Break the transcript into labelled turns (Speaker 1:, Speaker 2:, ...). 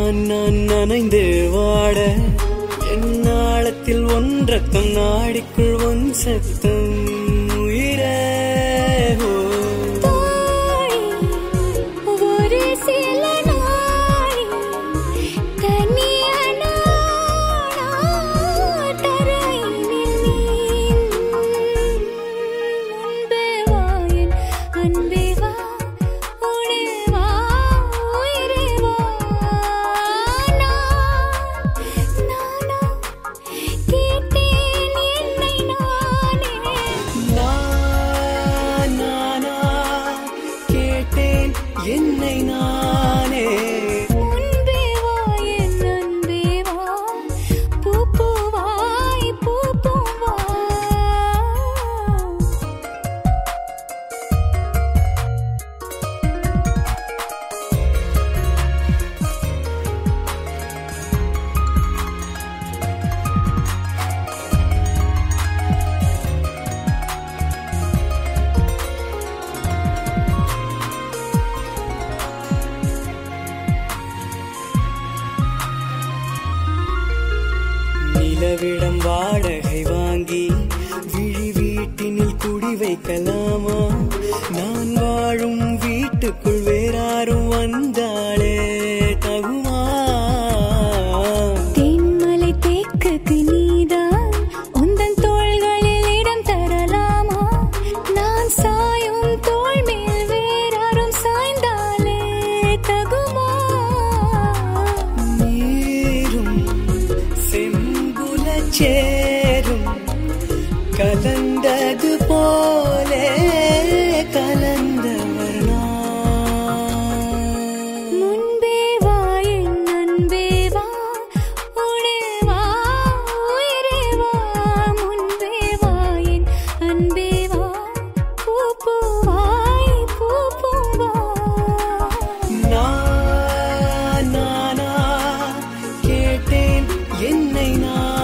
Speaker 1: நான் நனைந்து வாட என்னாளத்தில் ஒன்றத்தம் நாடிக்குள் ஒன் சத்தம் உயிரே என்னை நானே
Speaker 2: முன்பே வா என் அன்பே வா பூ பூவாய் பூ பூவா
Speaker 1: நிலவிடம் வாடகை வாங்கி விழி வீட்டினில் குடி வைக்கலாமா நான் வாழும் வீட்டுக்குள் வேறாரும் வந்தாளே தகுமா
Speaker 2: தென்மலை தேக்குக்கு நீதான் உந்தன் தோள்களில் இடம் தரலாமா நான் சாயும் தோள் மேல் வேறாரும் சாய்ந்தாலே தகுமா
Speaker 1: நீரும் சேரும் கலந்தது போலே கலந்தவர்
Speaker 2: முன்பே வா என் அன்பே வா உடே வா உயிரே வா முன்பே வா என் அன்பே வா பூ பூவாய் பூ பூவா
Speaker 1: நானா கேட்டேன் என்னை நான்